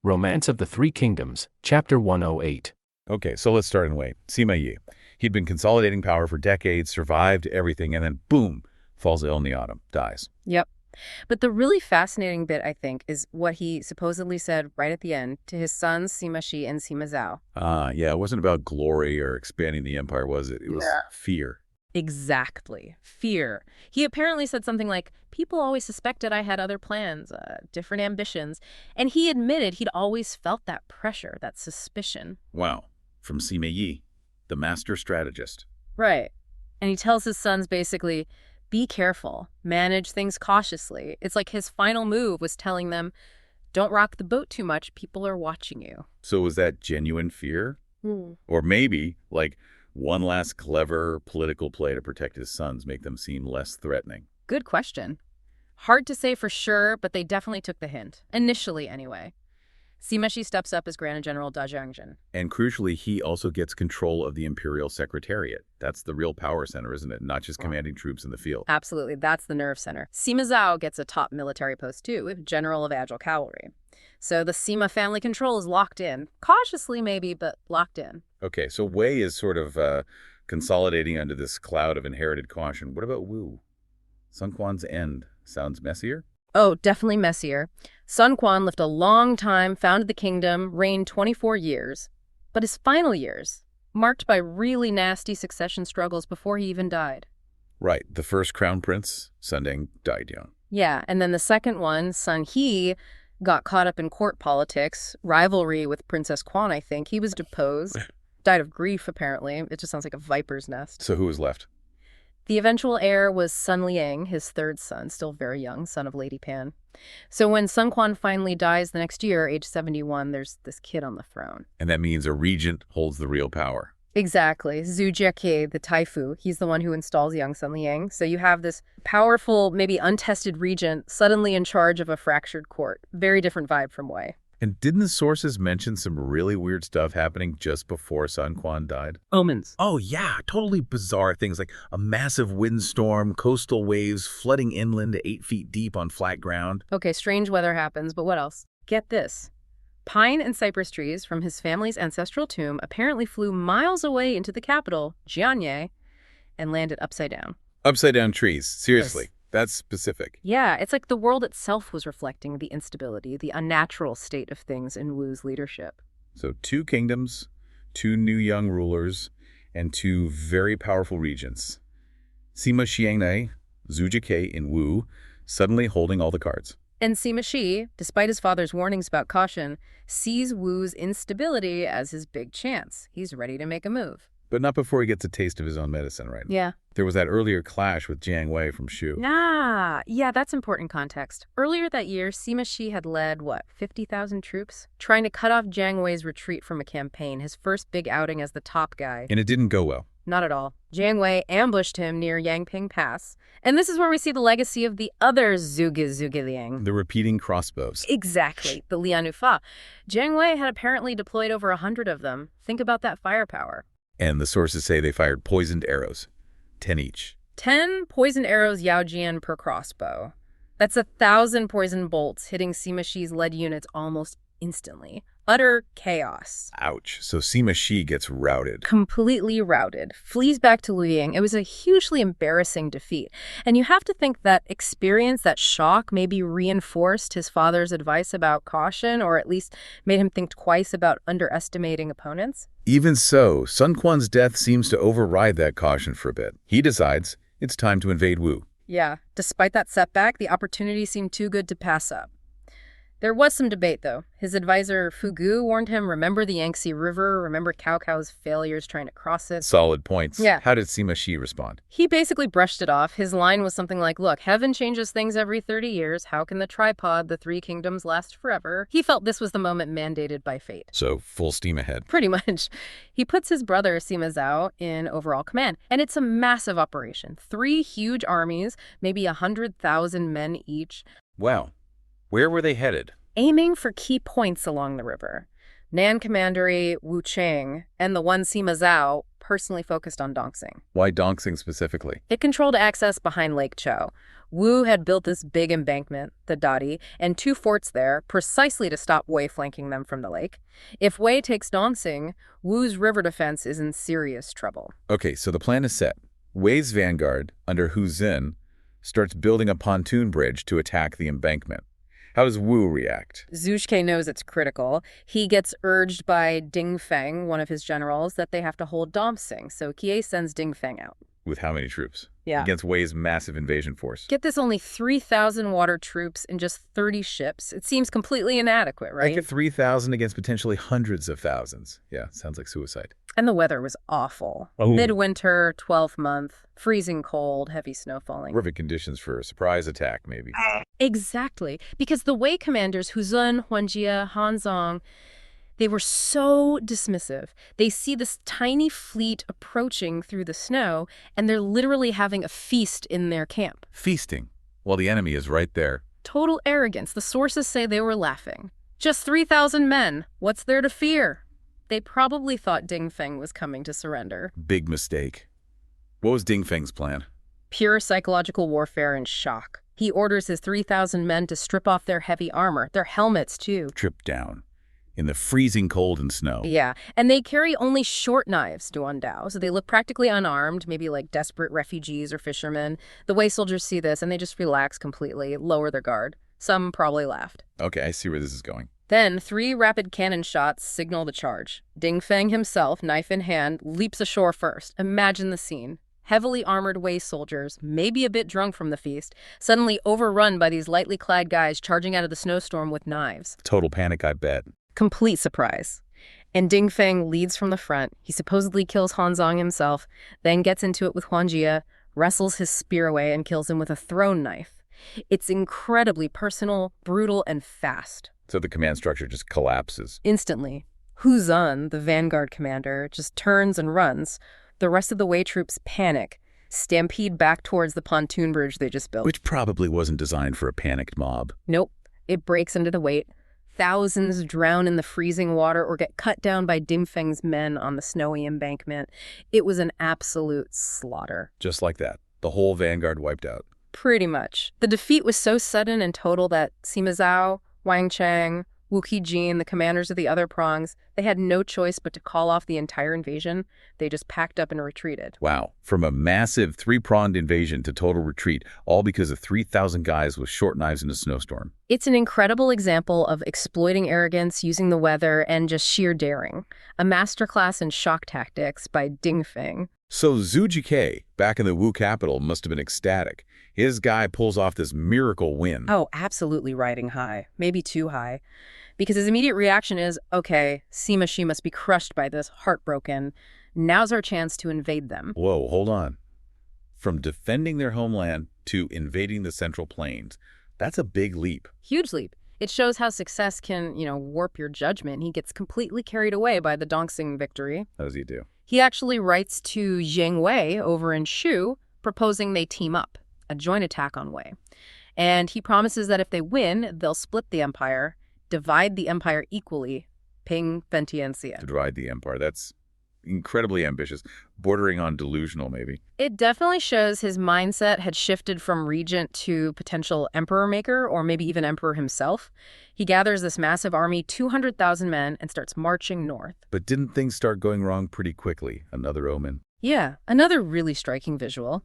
Romance of the Three Kingdoms, Chapter 108. Okay, so let's start in Wei. Sima Yi. He'd been consolidating power for decades, survived everything, and then boom, falls ill in the autumn, dies. Yep. But the really fascinating bit, I think, is what he supposedly said right at the end to his sons Sima Shi and Sima Zhao. Yeah, it wasn't about glory or expanding the empire, was it? It was fear. Exactly. Fear. He apparently said something like, people always suspected I had other plans, different ambitions. And he admitted he'd always felt that pressure, that suspicion. Wow. From Sima Yi, the master strategist. Right. And he tells his sons basically, be careful, manage things cautiously. It's like his final move was telling them, don't rock the boat too much, people are watching you. So was that genuine fear? Hmm. Or maybe, like, one last clever political play to protect his sons, make them seem less threatening? Good question. Hard to say for sure, but they definitely took the hint. Initially, anyway. Sima Shi steps up as Grand General Dajiangjin. And crucially, he also gets control of the Imperial Secretariat. That's the real power center, isn't it? Not just commanding troops in the field. Absolutely, that's the nerve center. Sima Zhao gets a top military post too, General of Agile Cavalry. So the Sima family control is locked in. Cautiously maybe, but locked in. Okay, so Wei is sort of consolidating under this cloud of inherited caution. What about Wu? Sun Quan's end sounds messier? Oh, definitely messier. Sun Quan lived a long time, founded the kingdom, reigned 24 years. But his final years, marked by really nasty succession struggles before he even died. Right. The first crown prince, Sun Deng, died young. Yeah, and then the second one, Sun He, got caught up in court politics, rivalry with Princess Quan, I think. He was deposed, died of grief, apparently. It just sounds like a viper's nest. So who was left? The eventual heir was Sun Liang, his third son, still very young, son of Lady Pan. So when Sun Quan finally dies the next year, age 71, there's this kid on the throne. And that means a regent holds the real power. Exactly. Zhu Jiaqi, the Taifu, he's the one who installs young Sun Liang. So you have this powerful, maybe untested regent suddenly in charge of a fractured court. Very different vibe from Wei. And didn't the sources mention some really weird stuff happening just before Sun Quan died? Omens. Oh, yeah. Totally bizarre things like a massive windstorm, coastal waves flooding inland to 8 feet deep on flat ground. Okay, strange weather happens, but what else? Get this. Pine and cypress trees from his family's ancestral tomb apparently flew miles away into the capital, Jianye, and landed upside down. Upside down trees. Seriously. Yes. That's specific. Yeah, it's like the world itself was reflecting the instability, the unnatural state of things in Wu's leadership. So 2 kingdoms, 2 new young rulers, and 2 very powerful regents. Sima Xiangnei, Zhu Jiaqi in Wu, suddenly holding all the cards. And Sima Shi, despite his father's warnings about caution, sees Wu's instability as his big chance. He's ready to make a move. But not before he gets a taste of his own medicine, right? Yeah. There was that earlier clash with Jiang Wei from Shu. Yeah, that's important context. Earlier that year, Sima Shi had led, 50,000 troops? Trying to cut off Jiang Wei's retreat from a campaign, his first big outing as the top guy. And it didn't go well. Not at all. Jiang Wei ambushed him near Yangping Pass. And this is where we see the legacy of the other Zhuge Liang. The repeating crossbows. Exactly, the Lian Fa. Jiang Wei had apparently deployed over 100 of them. Think about that firepower. And the sources say they fired poisoned arrows, 10 each. 10 poisoned arrows Yaojian per crossbow. That's 1,000 poison bolts hitting Sima Shi's lead units almost instantly. Utter chaos. Ouch. So Sima Shi gets routed. Completely routed. Flees back to Luying. It was a hugely embarrassing defeat. And you have to think that experience, that shock, maybe reinforced his father's advice about caution, or at least made him think twice about underestimating opponents. Even so, Sun Quan's death seems to override that caution for a bit. He decides it's time to invade Wu. Yeah, despite that setback, the opportunity seemed too good to pass up. There was some debate, though. His advisor, Fu Gu, warned him, remember the Yangtze River, remember Cao Cao's failures trying to cross it. Solid points. Yeah. How did Sima Shi respond? He basically brushed it off. His line was something like, look, heaven changes things every 30 years. How can the tripod, the 3 kingdoms, last forever? He felt this was the moment mandated by fate. So full steam ahead. Pretty much. He puts his brother, Sima Zhao, in overall command. And it's a massive operation. 3 huge armies, maybe 100,000 men each. Wow. Where were they headed? Aiming for key points along the river. Nan Commandery, Wuchang, and the one Sima Zhao personally focused on Dongxing. Why Dongxing specifically? It controlled access behind Lake Chou. Wu had built this big embankment, the Dadi, and 2 forts there precisely to stop Wei flanking them from the lake. If Wei takes Dongxing, Wu's river defense is in serious trouble. Okay, so the plan is set. Wei's vanguard, under Hu Zhen, starts building a pontoon bridge to attack the embankment. How does Wu react? Zhu Zhike knows it's critical. He gets urged by Ding Feng, one of his generals, that they have to hold Dongxing, so Kie sends Ding Feng out. With how many troops? Yeah. Against Wei's massive invasion force. Get this, only 3,000 water troops and just 30 ships. It seems completely inadequate, right? Like a 3,000 against potentially hundreds of thousands. Yeah, sounds like suicide. And the weather was awful. Oh. Midwinter, 12th month, freezing cold, heavy snow falling. Perfect conditions for a surprise attack, maybe. Exactly, because the Wei commanders, Hu Zhen, Huanjie, Han Zong, they were so dismissive. They see this tiny fleet approaching through the snow, and they're literally having a feast in their camp. Feasting, while the enemy is right there. Total arrogance. The sources say they were laughing. Just 3,000 men. What's there to fear? They probably thought Ding Feng was coming to surrender. Big mistake. What was Ding Feng's plan? Pure psychological warfare and shock. He orders his 3,000 men to strip off their heavy armor, their helmets too. Trip down. In the freezing cold and snow. Yeah, and they carry only short knives, Duan Dao, so they look practically unarmed, maybe like desperate refugees or fishermen. The Wei soldiers see this and they just relax completely, lower their guard. Some probably laughed. Okay, I see where this is going. Then 3 rapid cannon shots signal the charge. Ding Feng himself, knife in hand, leaps ashore first. Imagine the scene. Heavily armored Wei soldiers, maybe a bit drunk from the feast, suddenly overrun by these lightly clad guys charging out of the snowstorm with knives. Total panic, I bet. Complete surprise. And Ding Feng leads from the front. He supposedly kills Han Zong himself, then gets into it with Huanjie, wrestles his spear away, and kills him with a thrown knife. It's incredibly personal, brutal, and fast. So the command structure just collapses. Instantly. Hu Zhen, the vanguard commander, just turns and runs. The rest of the Wei troops panic, stampede back towards the pontoon bridge they just built. Which probably wasn't designed for a panicked mob. Nope. It breaks under the weight. Thousands drown in the freezing water or get cut down by Ding Feng's men on the snowy embankment. It was an absolute slaughter. Just like that. The whole vanguard wiped out. Pretty much. The defeat was so sudden and total that Sima Zhao, Wang Chang, Wu Qijin, the commanders of the other prongs, they had no choice but to call off the entire invasion. They just packed up and retreated. Wow. From a massive 3-pronged invasion to total retreat, all because of 3,000 guys with short knives in a snowstorm. It's an incredible example of exploiting arrogance, using the weather, and just sheer daring. A masterclass in shock tactics by Ding Feng. So Zhu Zhike, back in the Wu capital, must have been ecstatic. His guy pulls off this miracle win. Oh, absolutely riding high. Maybe too high. Because his immediate reaction is, okay, Sima, she must be crushed by this, heartbroken. Now's our chance to invade them. Whoa, hold on. From defending their homeland to invading the Central Plains, that's a big leap. Huge leap. It shows how success can, warp your judgment. He gets completely carried away by the Dongxing victory. How does he do? He actually writes to Zheng Wei over in Shu, proposing they team up, a joint attack on Wei. And he promises that if they win, they'll split the empire, divide the empire equally, ping Ventiancia. To divide the empire. That's incredibly ambitious, bordering on delusional, maybe. It definitely shows his mindset had shifted from regent to potential emperor maker, or maybe even emperor himself. He gathers this massive army, 200,000 men, and starts marching north. But didn't things start going wrong pretty quickly? Another omen. Yeah, another really striking visual.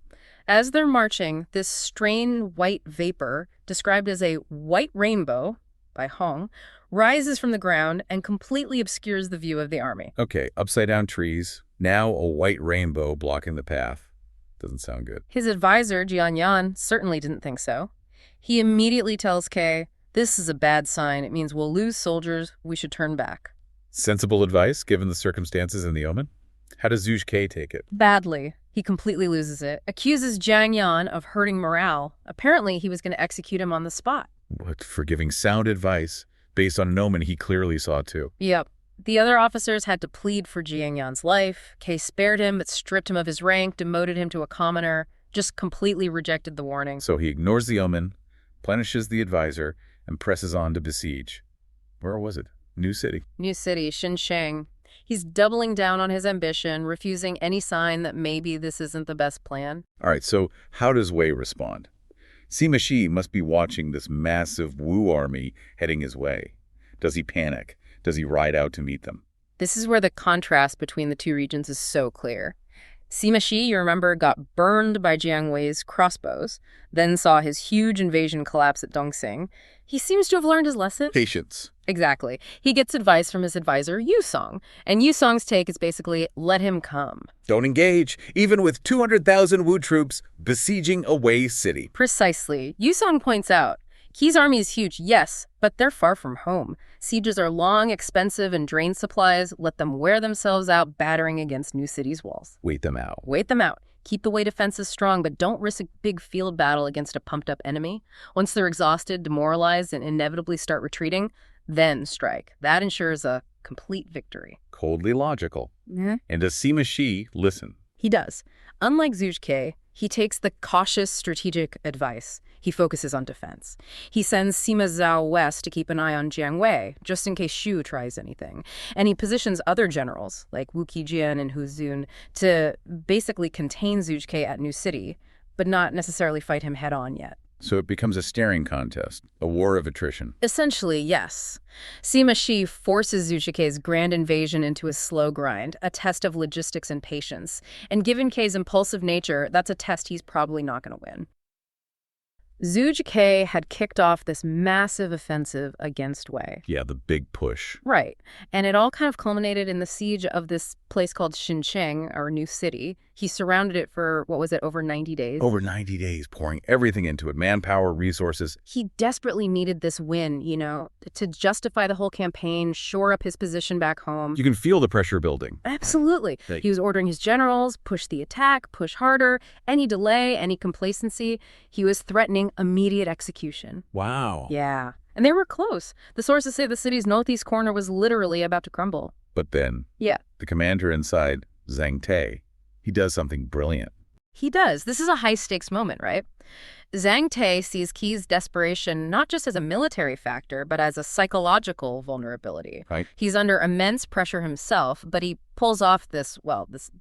As they're marching, this strange white vapor, described as a white rainbow by Hong, rises from the ground and completely obscures the view of the army. Okay, upside-down trees. Now a white rainbow blocking the path. Doesn't sound good. His advisor, Jian Yan, certainly didn't think so. He immediately tells Kay, this is a bad sign. It means we'll lose soldiers. We should turn back. Sensible advice, given the circumstances and the omen? How does Zhu Zhike take it? Badly. He completely loses it. Accuses Jiang Yan of hurting morale. Apparently, he was going to execute him on the spot. What, for giving sound advice based on an omen he clearly saw too? Yep. The other officers had to plead for Jiang Yan's life. Kay spared him, but stripped him of his rank, demoted him to a commoner, just completely rejected the warning. So he ignores the omen, punishes the advisor, and presses on to besiege. Where was it? New City. New City, Xinsheng. He's doubling down on his ambition, refusing any sign that maybe this isn't the best plan. All right, so how does Wei respond? Sima Shi must be watching this massive Wu army heading his way. Does he panic? Does he ride out to meet them? This is where the contrast between the two regions is so clear. Sima Shi, you remember, got burned by Jiang Wei's crossbows, then saw his huge invasion collapse at Dongxing. He seems to have learned his lesson. Patience. Exactly. He gets advice from his advisor, Yu Song. And Yu Song's take is basically, let him come. Don't engage, even with 200,000 Wu troops besieging a Wei city. Precisely. Yu Song points out, Qi's army is huge, yes, but they're far from home. Sieges are long, expensive, and drain supplies. Let them wear themselves out battering against new cities' walls. Wait them out. Wait them out. Keep the Wei defenses strong, but don't risk a big field battle against a pumped-up enemy. Once they're exhausted, demoralized, and inevitably start retreating, then strike. That ensures a complete victory. Coldly logical. And does Sima Shi listen? He does. Unlike Zhu Ke, he takes the cautious strategic advice. He focuses on defense. He sends Sima Zhao west to keep an eye on Jiang Wei, just in case Shu tries anything. And he positions other generals, like Wu Qijian and Hu Zun, to basically contain Zhu Ke at New City, but not necessarily fight him head-on yet. So it becomes a staring contest, a war of attrition. Essentially, yes. Sima Shi forces Zhu Ke's grand invasion into a slow grind, a test of logistics and patience. And given Ke's impulsive nature, that's a test he's probably not going to win. Zhu Ke had kicked off this massive offensive against Wei. Yeah, the big push. Right. And it all kind of culminated in the siege of this place called Xincheng, or New City. He surrounded it for, what was it, over 90 days? Over 90 days, pouring everything into it, manpower, resources. He desperately needed this win, you know, to justify the whole campaign, shore up his position back home. You can feel the pressure building. Absolutely. He was ordering his generals, push the attack, push harder. Any delay, any complacency, he was threatening immediate execution. Wow. Yeah. And they were close. The sources say the city's northeast corner was literally about to crumble. But then, the commander inside, Zhang Te, he does something brilliant. He does. This is a high-stakes moment, right? Zhang Te sees Qi's desperation not just as a military factor, but as a psychological vulnerability. Right. He's under immense pressure himself, but he pulls off this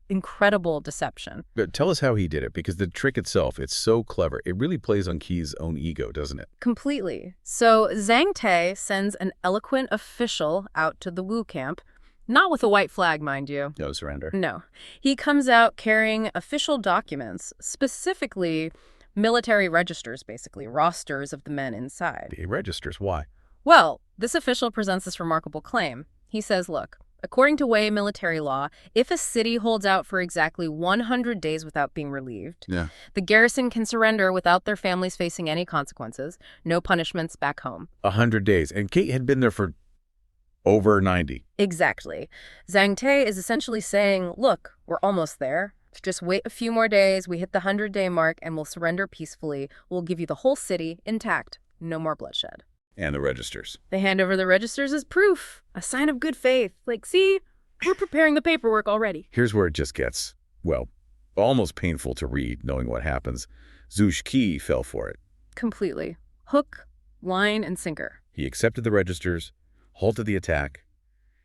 incredible deception. But tell us how he did it, because the trick itself, it's so clever. It really plays on Qi's own ego, doesn't it? Completely. So Zhang Te sends an eloquent official out to the Wu camp. Not with a white flag, mind you. No surrender. No. He comes out carrying official documents, specifically military registers, basically, rosters of the men inside. The registers, why? Well, this official presents this remarkable claim. He says, look, according to Wei military law, if a city holds out for exactly 100 days without being relieved, the garrison can surrender without their families facing any consequences, no punishments back home. 100 days. And Kate had been there for over 90. Exactly. Zhang Te is essentially saying, look, we're almost there. Just wait a few more days. We hit the 100-day mark and we'll surrender peacefully. We'll give you the whole city intact. No more bloodshed. And the registers. They hand over the registers as proof, a sign of good faith. Like, see, we're preparing the paperwork already. Here's where it just gets, well, almost painful to read, knowing what happens. Zhu Ke fell for it. Completely. Hook, line, and sinker. He accepted the registers, halted the attack.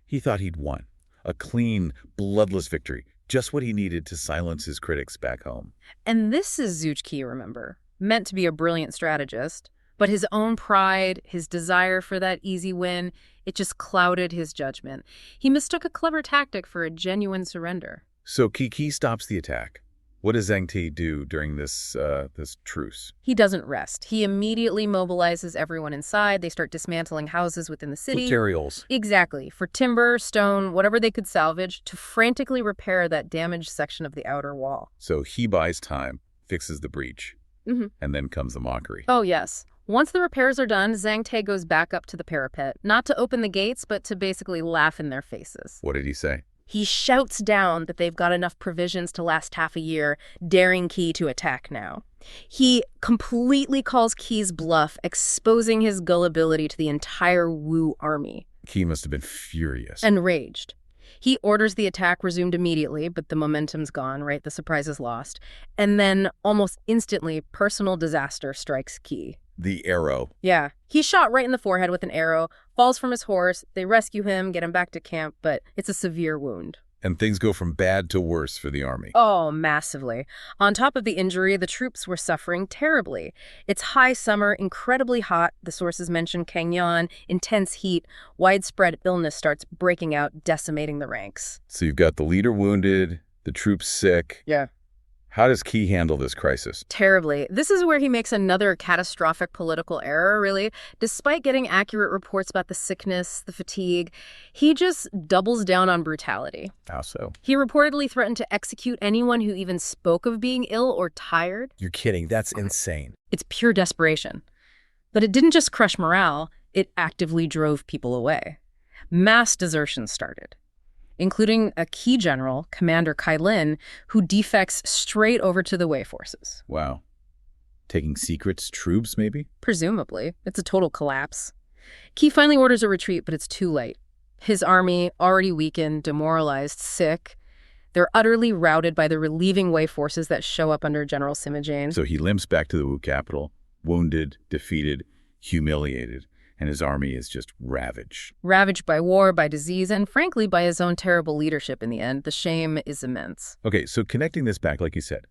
He thought he'd won. A clean, bloodless victory. Just what he needed to silence his critics back home. And this is Zhu Ke, remember, meant to be a brilliant strategist. But his own pride, his desire for that easy win, it just clouded his judgment. He mistook a clever tactic for a genuine surrender. So Qi stops the attack. What does Zhang Te do during this truce? He doesn't rest. He immediately mobilizes everyone inside. They start dismantling houses within the city. Materials. Exactly. For timber, stone, whatever they could salvage, to frantically repair that damaged section of the outer wall. So he buys time, fixes the breach, and then comes the mockery. Oh, yes. Once the repairs are done, Zhang Te goes back up to the parapet, not to open the gates, but to basically laugh in their faces. What did he say? He shouts down that they've got enough provisions to last half a year, daring Qi to attack now. He completely calls Qi's bluff, exposing his gullibility to the entire Wu army. Qi must have been furious. Enraged. He orders the attack resumed immediately, but the momentum's gone, right? The surprise is lost. And then, almost instantly, personal disaster strikes Qi. The arrow. Yeah. He's shot right in the forehead with an arrow, falls from his horse, they rescue him, get him back to camp, but it's a severe wound. And things go from bad to worse for the army. Oh, massively. On top of the injury, the troops were suffering terribly. It's high summer, incredibly hot. The sources mention Kangyan, intense heat, widespread illness starts breaking out, decimating the ranks. So you've got the leader wounded, the troops sick. Yeah. How does Qi handle this crisis? Terribly. This is where he makes another catastrophic political error, really. Despite getting accurate reports about the sickness, the fatigue, he just doubles down on brutality. How so? He reportedly threatened to execute anyone who even spoke of being ill or tired. You're kidding. That's insane. It's pure desperation. But it didn't just crush morale, it actively drove people away. Mass desertion started, including a key general, Commander Kai Lin, who defects straight over to the Wei forces. Wow. Taking secrets, troops, maybe? Presumably. It's a total collapse. Qi finally orders a retreat, but it's too late. His army, already weakened, demoralized, sick, they're utterly routed by the relieving Wei forces that show up under General Sima. So he limps back to the Wu capital, wounded, defeated, humiliated, and his army is just ravaged. Ravaged by war, by disease, and frankly, by his own terrible leadership in the end. The shame is immense. Okay, so connecting this back, like you said,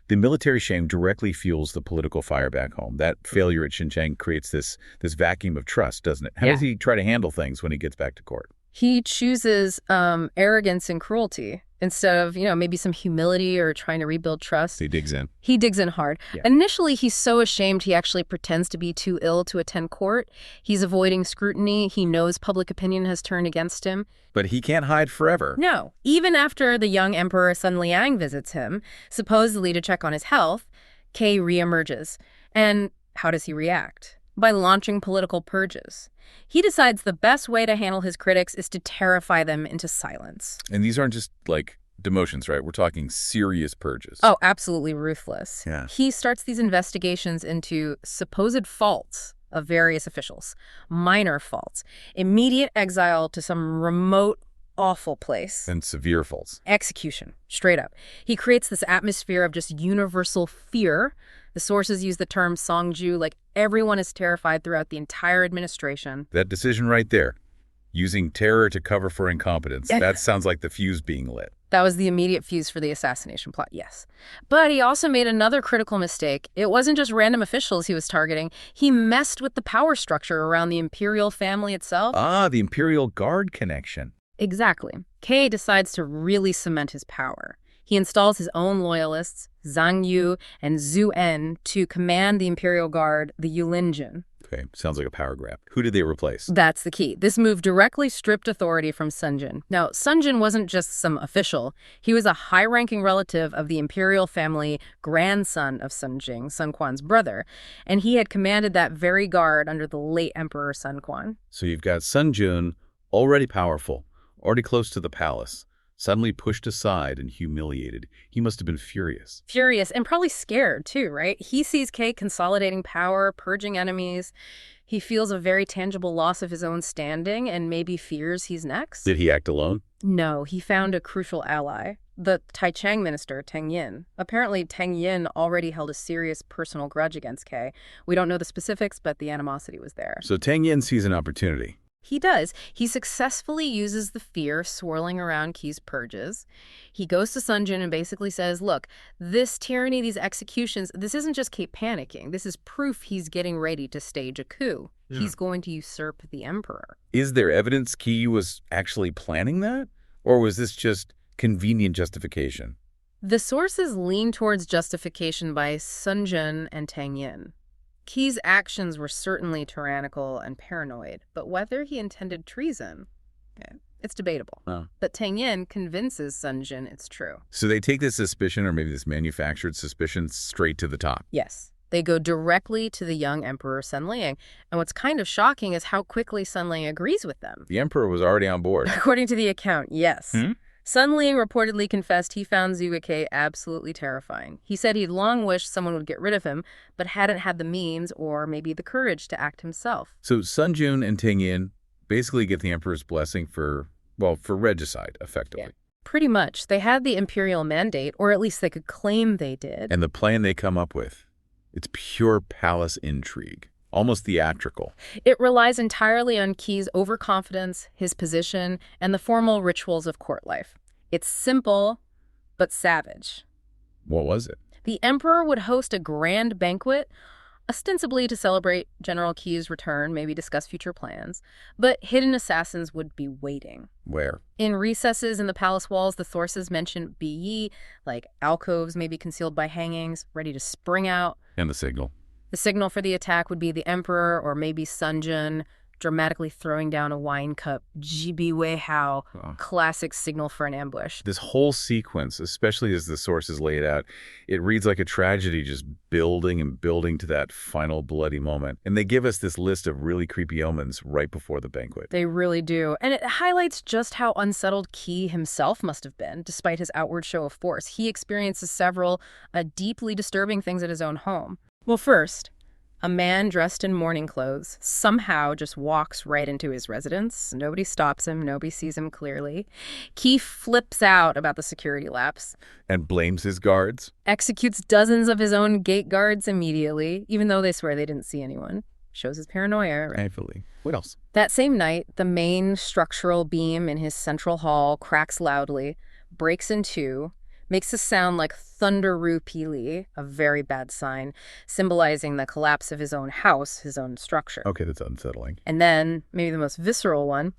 the military shame directly fuels the political fire back home. That failure at Xinjiang creates this vacuum of trust, doesn't it? How does he try to handle things when he gets back to court? He chooses arrogance and cruelty instead of, maybe some humility or trying to rebuild trust. He digs in. He digs in hard. Yeah. Initially, he's so ashamed he actually pretends to be too ill to attend court. He's avoiding scrutiny. He knows public opinion has turned against him. But he can't hide forever. No. Even after the young Emperor Sun Liang visits him, supposedly to check on his health, Kei reemerges. And how does he react? By launching political purges. He decides the best way to handle his critics is to terrify them into silence. And these aren't just, like, demotions, right? We're talking serious purges. Oh, absolutely ruthless. Yeah. He starts these investigations into supposed faults of various officials, minor faults, immediate exile to some remote, awful place. And severe faults. Execution, straight up. He creates this atmosphere of just universal fear. The sources use the term Songju, like everyone is terrified throughout the entire administration. That decision right there, using terror to cover for incompetence, that sounds like the fuse being lit. That was the immediate fuse for the assassination plot, yes. But he also made another critical mistake. It wasn't just random officials he was targeting. He messed with the power structure around the imperial family itself. Ah, the Imperial Guard connection. Exactly. Kei decides to really cement his power. He installs his own loyalists, Zhang Yu and Zhu En, to command the Imperial Guard, the Yulinjin. Okay, sounds like a power grab. Who did they replace? That's the key. This move directly stripped authority from Sun Jin. Now, Sun Jin wasn't just some official. He was a high-ranking relative of the imperial family, grandson of Sun Jing, Sun Quan's brother, and he had commanded that very guard under the late Emperor Sun Quan. So you've got Sun Jun, already powerful, already close to the palace, suddenly pushed aside and humiliated. He must have been furious. Furious and probably scared, too, right? He sees Kei consolidating power, purging enemies. He feels a very tangible loss of his own standing and maybe fears he's next. Did he act alone? No, he found a crucial ally, the Taichang minister, Tang Yin. Apparently, Tang Yin already held a serious personal grudge against Kei. We don't know the specifics, but the animosity was there. So Tang Yin sees an opportunity. He does. He successfully uses the fear swirling around Kei's purges. He goes to Sun Jin and basically says, look, this tyranny, these executions, this isn't just Kei panicking. This is proof he's getting ready to stage a coup. Yeah. He's going to usurp the emperor. Is there evidence Kei was actually planning that? Or was this just convenient justification? The sources lean towards justification by Sun Jin and Tang Yin. Kei's actions were certainly tyrannical and paranoid, but whether he intended treason, it's debatable. Oh. But Tang Yin convinces Sun Jin it's true. So they take this suspicion, or maybe this manufactured suspicion, straight to the top. Yes. They go directly to the young Emperor Sun Liang. And what's kind of shocking is how quickly Sun Liang agrees with them. The emperor was already on board. According to the account, yes. Sun Liang reportedly confessed he found Zhuge Ke absolutely terrifying. He said he'd long wished someone would get rid of him, but hadn't had the means or maybe the courage to act himself. So Sun Jun and Tang Yin basically get the emperor's blessing for regicide, effectively. Yeah. Pretty much. They had the imperial mandate, or at least they could claim they did. And the plan they come up with, it's pure palace intrigue. almost theatrical. It relies entirely on Qiy's overconfidence, his position, and the formal rituals of court life. It's simple, but savage. What was it? The emperor would host a grand banquet, ostensibly to celebrate General Qiy's return, maybe discuss future plans, but hidden assassins would be waiting. Where? In recesses in the palace walls, the sources mention Biyi, like alcoves maybe concealed by hangings, ready to spring out. And the signal. The signal for the attack would be the emperor or maybe Sunjun dramatically throwing down a wine cup. Jibi Wei Hao, classic signal for an ambush. This whole sequence, especially as the sources lay it out, it reads like a tragedy just building and building to that final bloody moment. And they give us this list of really creepy omens right before the banquet. They really do. And it highlights just how unsettled Qi himself must have been, despite his outward show of force. He experiences several deeply disturbing things at his own home. Well, first, a man dressed in mourning clothes somehow just walks right into his residence. Nobody stops him. Nobody sees him clearly. Qi flips out about the security lapse. And blames his guards. Executes dozens of his own gate guards immediately, even though they swear they didn't see anyone. Shows his paranoia. Right? Thankfully. What else? That same night, the main structural beam in his central hall cracks loudly, breaks in two, makes a sound like thunderu pili, a very bad sign, symbolizing the collapse of his own house, his own structure. Okay, that's unsettling. And then, maybe the most visceral one,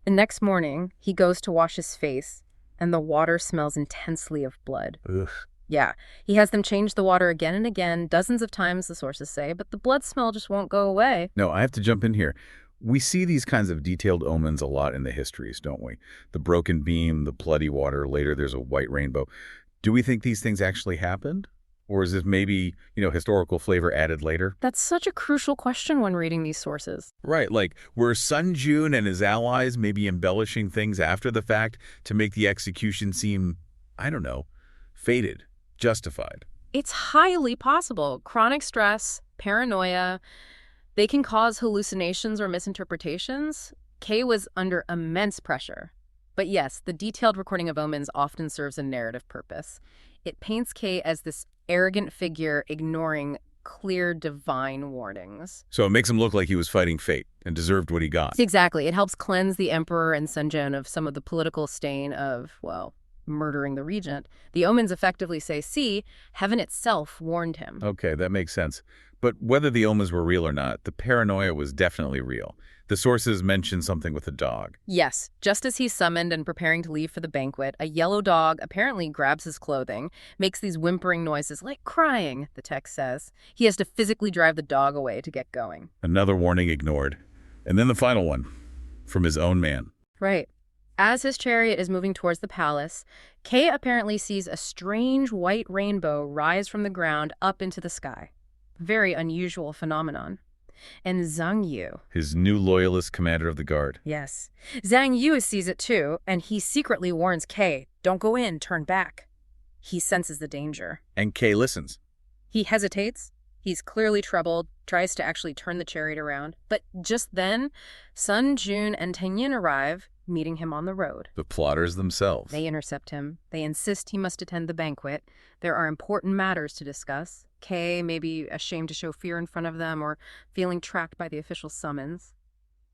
the next morning, he goes to wash his face, and the water smells intensely of blood. Ugh. Yeah, he has them change the water again and again, dozens of times, the sources say, but the blood smell just won't go away. No, I have to jump in here. We see these kinds of detailed omens a lot in the histories, don't we? The broken beam, the bloody water, later there's a white rainbow. Do we think these things actually happened? Or is this maybe, historical flavor added later? That's such a crucial question when reading these sources. Right, like were Sun Jun and his allies maybe embellishing things after the fact to make the execution seem, fated, justified? It's highly possible. Chronic stress, paranoia, they can cause hallucinations or misinterpretations. Kay was under immense pressure. But yes, the detailed recording of omens often serves a narrative purpose. It paints Kay as this arrogant figure ignoring clear divine warnings. So it makes him look like he was fighting fate and deserved what he got. Exactly. It helps cleanse the emperor and Sunjun of some of the political stain of, murdering the regent. The omens effectively say, see, heaven itself warned him. Okay, that makes sense. But whether the omens were real or not, the paranoia was definitely real. The sources mention something with a dog. Yes, just as he's summoned and preparing to leave for the banquet, a yellow dog apparently grabs his clothing, makes these whimpering noises like crying, the text says. He has to physically drive the dog away to get going. Another warning ignored. And then the final one, from his own man. Right. As his chariot is moving towards the palace, Kay apparently sees a strange white rainbow rise from the ground up into the sky. Very unusual phenomenon. And Zhang Yu. His new loyalist commander of the guard. Yes. Zhang Yu sees it too, and he secretly warns Kay, don't go in, turn back. He senses the danger. And Kay listens. He hesitates. He's clearly troubled, tries to actually turn the chariot around. But just then, Sun Jun and Tenyin arrive, meeting him on the road. The plotters themselves. They intercept him. They insist he must attend the banquet. There are important matters to discuss. Kay may be ashamed to show fear in front of them or feeling trapped by the official summons.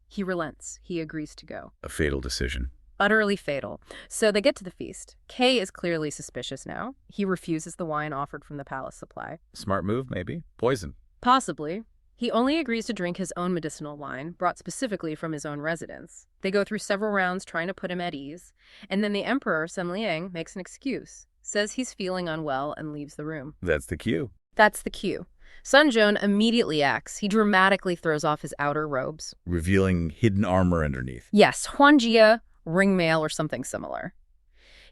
He relents. He agrees to go. A fatal decision. Utterly fatal. So they get to the feast. Kay is clearly suspicious now. He refuses the wine offered from the palace supply. Smart move, maybe. Poison. Possibly. He only agrees to drink his own medicinal wine, brought specifically from his own residence. They go through several rounds trying to put him at ease, and then the emperor, Sun Liang, makes an excuse, says he's feeling unwell, and leaves the room. That's the cue. That's the cue. Sun Jun immediately acts. He dramatically throws off his outer robes, revealing hidden armor underneath. Yes, Huanjia, ringmail, or something similar.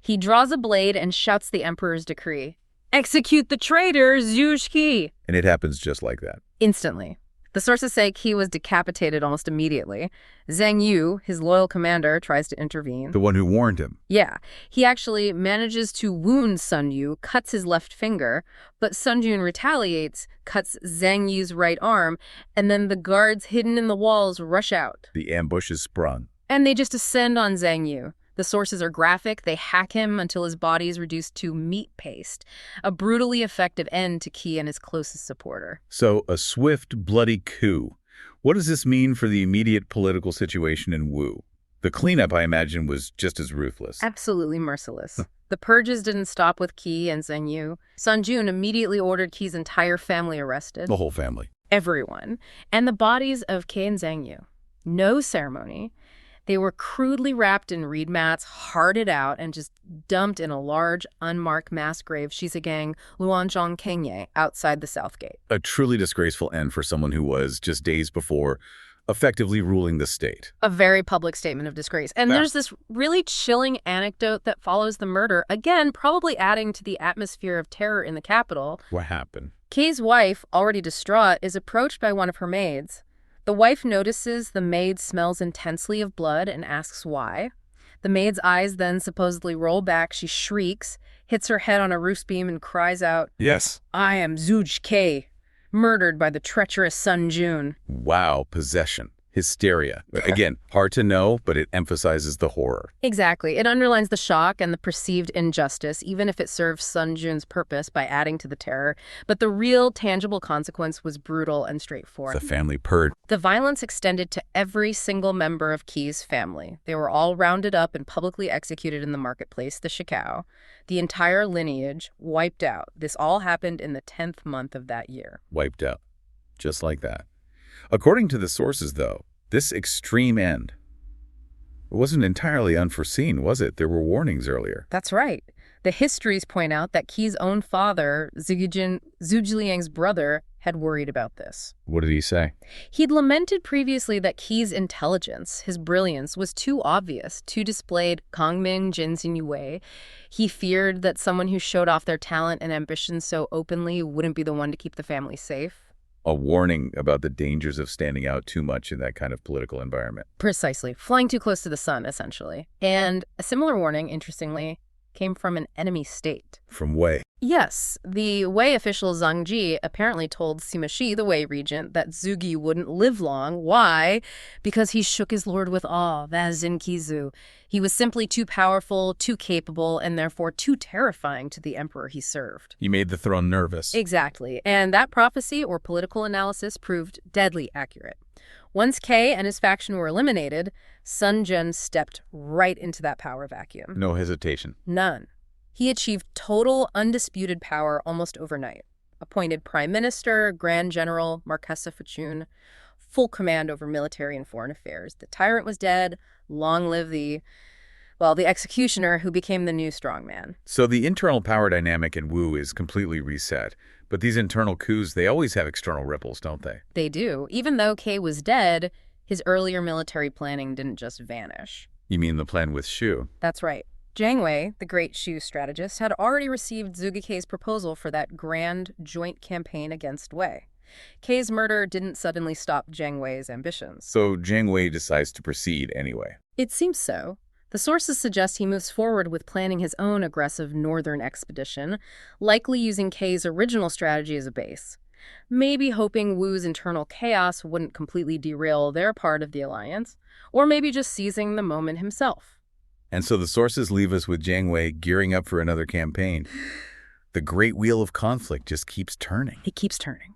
He draws a blade and shouts the emperor's decree. Execute the traitor, Zhu Qi! And it happens just like that. Instantly. The sources say Qi was decapitated almost immediately. Zhang Yu, his loyal commander, tries to intervene. The one who warned him. Yeah. He actually manages to wound Sun Yu, cuts his left finger, but Sun Jun retaliates, cuts Zhang Yu's right arm, and then the guards hidden in the walls rush out. The ambush is sprung. And they just descend on Zhang Yu. The sources are graphic. They hack him until his body is reduced to meat paste, a brutally effective end to Qi and his closest supporter. So, a swift, bloody coup. What does this mean for the immediate political situation in Wu? The cleanup, I imagine, was just as ruthless. Absolutely merciless. The purges didn't stop with Qi and Zheng Yu. Sun Jun immediately ordered Qi's entire family arrested. The whole family. Everyone. And the bodies of Qi and Zheng Yu. No ceremony. They were crudely wrapped in reed mats, hearted out, and just dumped in a large, unmarked mass grave Shisagang Luanzhong Kenye outside the South Gate. A truly disgraceful end for someone who was, just days before, effectively ruling the state. A very public statement of disgrace. And there's this really chilling anecdote that follows the murder, again, probably adding to the atmosphere of terror in the capital. What happened? Kay's wife, already distraught, is approached by one of her maids. The wife notices the maid smells intensely of blood and asks why. The maid's eyes then supposedly roll back. She shrieks, hits her head on a roof beam, and cries out, Yes. "I am Zhuge Ke, murdered by the treacherous Sun Jun." Wow, possession. Hysteria. Again, hard to know, but it emphasizes the horror. Exactly. It underlines the shock and the perceived injustice, even if it serves Sun Jun's purpose by adding to the terror. But the real, tangible consequence was brutal and straightforward. The family purge. The violence extended to every single member of Qi's family. They were all rounded up and publicly executed in the marketplace, the Shikao. The entire lineage wiped out. This all happened in the 10th month of that year. Wiped out. Just like that. According to the sources, though, this extreme end wasn't entirely unforeseen, was it? There were warnings earlier. That's right. The histories point out that Qi's own father, Zhu Zhiliang's brother, had worried about this. What did he say? He'd lamented previously that Qi's intelligence, his brilliance, was too obvious, too displayed. Kangming, Jinxin Yue. He feared that someone who showed off their talent and ambition so openly wouldn't be the one to keep the family safe. A warning about the dangers of standing out too much in that kind of political environment. Precisely. Flying too close to the sun, essentially. And a similar warning, interestingly, came from an enemy state. From Wei. Yes, the Wei official Zhang Ji apparently told Sima Shi, the Wei regent, that Zhuge wouldn't live long. Why? Because he shook his lord with awe, Vazin Kizu. He was simply too powerful, too capable, and therefore too terrifying to the emperor he served. He made the throne nervous. Exactly, and that prophecy or political analysis proved deadly accurate. Once Kay and his faction were eliminated, Sun Jun stepped right into that power vacuum. No hesitation. None. He achieved total, undisputed power almost overnight. Appointed prime minister, grand general, Marquesa Fuchun, full command over military and foreign affairs. The tyrant was dead. Long live the executioner who became the new strongman. So the internal power dynamic in Wu is completely reset. But these internal coups, they always have external ripples, don't they? They do. Even though Kay was dead, his earlier military planning didn't just vanish. You mean the plan with Shu? That's right. Jiang Wei, the great Shu strategist, had already received Zhuge Ke's proposal for that grand joint campaign against Wei. Kay's murder didn't suddenly stop Jiang Wei's ambitions. So Jiang Wei decides to proceed anyway. It seems so. The sources suggest he moves forward with planning his own aggressive northern expedition, likely using Kay's original strategy as a base. Maybe hoping Wu's internal chaos wouldn't completely derail their part of the alliance, or maybe just seizing the moment himself. And so the sources leave us with Jiang Wei gearing up for another campaign. The great wheel of conflict just keeps turning. It keeps turning.